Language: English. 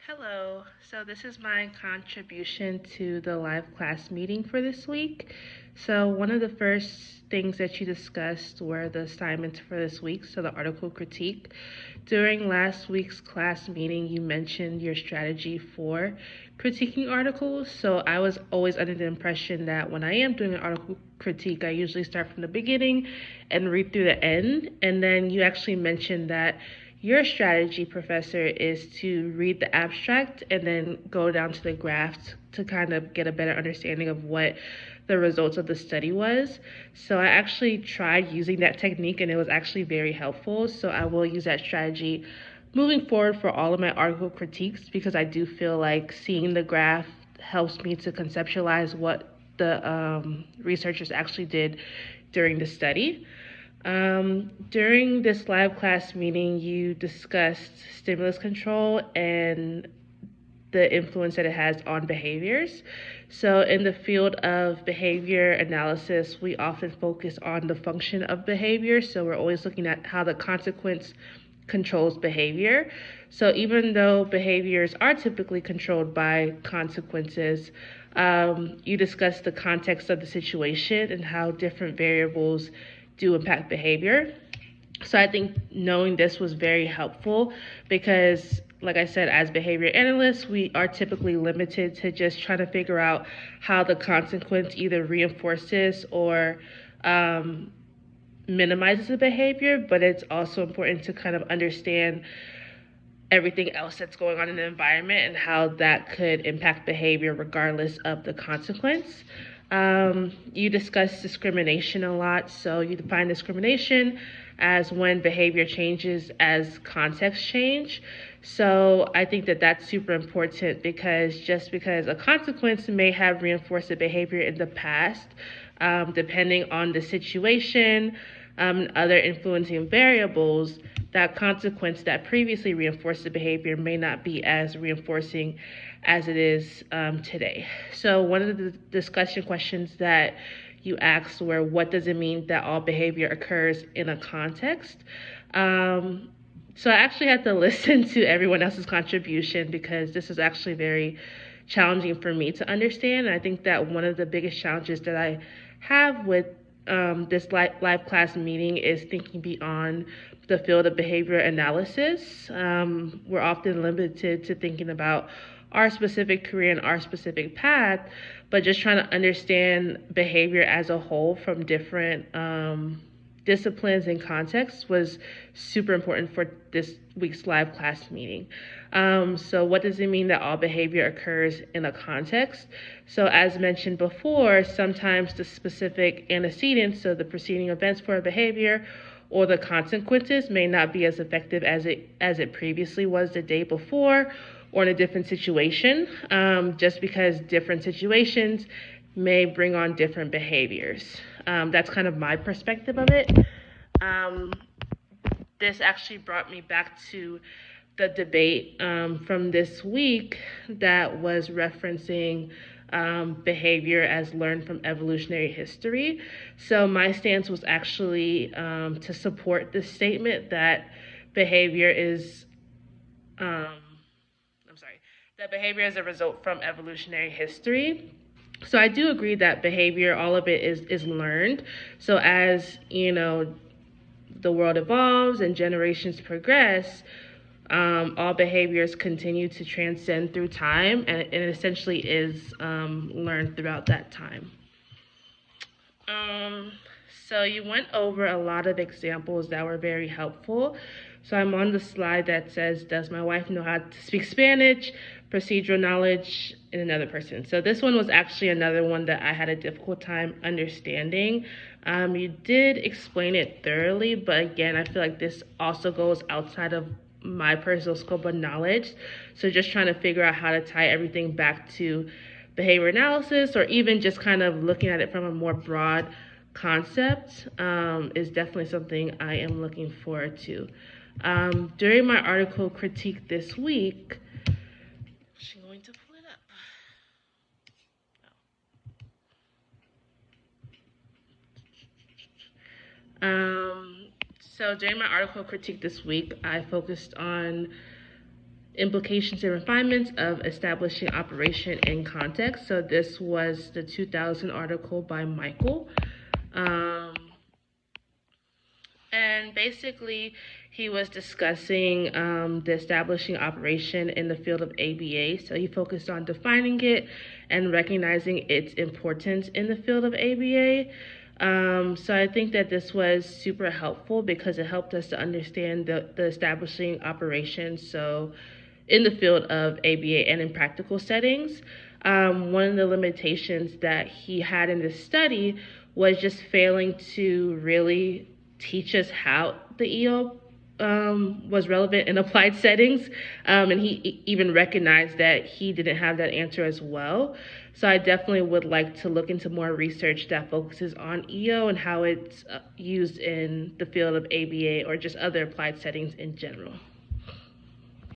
Hello, so this is my contribution to the live class meeting for this week. So, one of the first things that you discussed were the assignments for this week, so the article critique. During last week's class meeting, you mentioned your strategy for critiquing articles. So, I was always under the impression that when I am doing an article critique, I usually start from the beginning and read through the end. And then you actually mentioned that your strategy, professor, is to read the abstract and then go down to the graph to kind of get a better understanding of what the results of the study was. So I actually tried using that technique and it was actually very helpful. So I will use that strategy moving forward for all of my article critiques because I do feel like seeing the graph helps me to conceptualize what the researchers actually did during the study. During this live class meeting, you discussed stimulus control and the influence that it has on behaviors. So, in the field of behavior analysis, we often focus on the function of behavior. So, we're always looking at how the consequence controls behavior. So, even though behaviors are typically controlled by consequences, you discuss the context of the situation and how different variables do impact behavior. So I think knowing this was very helpful because, like I said, as behavior analysts, we are typically limited to just trying to figure out how the consequence either reinforces or um, minimizes the behavior, but it's also important to kind of understand everything else that's going on in the environment and how that could impact behavior regardless of the consequence. You discuss discrimination a lot, so you define discrimination as when behavior changes as context change. So I think that that's super important because just because a consequence may have reinforced the behavior in the past, depending on the situation, and other influencing variables, that consequence that previously reinforced the behavior may not be as reinforcing as it is today. So, one of the discussion questions that you asked were, what does it mean that all behavior occurs in a context? So I actually had to listen to everyone else's contribution because this is actually very challenging for me to understand. And I think that one of the biggest challenges that I have with this live class meeting is thinking beyond the field of behavior analysis. We're often limited to thinking about our specific career and our specific path, but just trying to understand behavior as a whole from different disciplines and contexts was super important for this week's live class meeting. So, what does it mean that all behavior occurs in a context? So, as mentioned before, sometimes the specific antecedents, so the preceding events for a behavior, or the consequences may not be as effective as it previously was the day before, or in a different situation, just because different situations may bring on different behaviors. That's kind of my perspective of it. Um, this actually brought me back to the debate from this week that was referencing behavior as learned from evolutionary history. So my stance was actually to support this statement that behavior is, um, I'm sorry, that behavior is a result from evolutionary history. So I do agree that behavior, all of it is learned. So as you know, the world evolves and generations progress, all behaviors continue to transcend through time, and it essentially is learned throughout that time. Um, so you went over a lot of examples that were very helpful. So I'm on the slide that says, does my wife know how to speak Spanish? Procedural knowledge in another person. So this one was actually another one that I had a difficult time understanding. You did explain it thoroughly, but again, I feel like this also goes outside of my personal scope of knowledge. So just trying to figure out how to tie everything back to behavior analysis or even just kind of looking at it from a more broad concept is definitely something I am looking forward to. During my article critique this week, she's going to pull it up. So during my article critique this week, I focused on Implications and refinements of establishing operation in context. So this was the 2000 article by Michael. And basically, he was discussing the establishing operation in the field of ABA. So he focused on defining it and recognizing its importance in the field of ABA. So I think that this was super helpful because it helped us to understand the establishing operation. So in the field of ABA and in practical settings, one of the limitations that he had in this study was just failing to really teach us how the EO was relevant in applied settings. And he even recognized that he didn't have that answer as well. So I definitely would like to look into more research that focuses on EO and how it's used in the field of ABA or just other applied settings in general.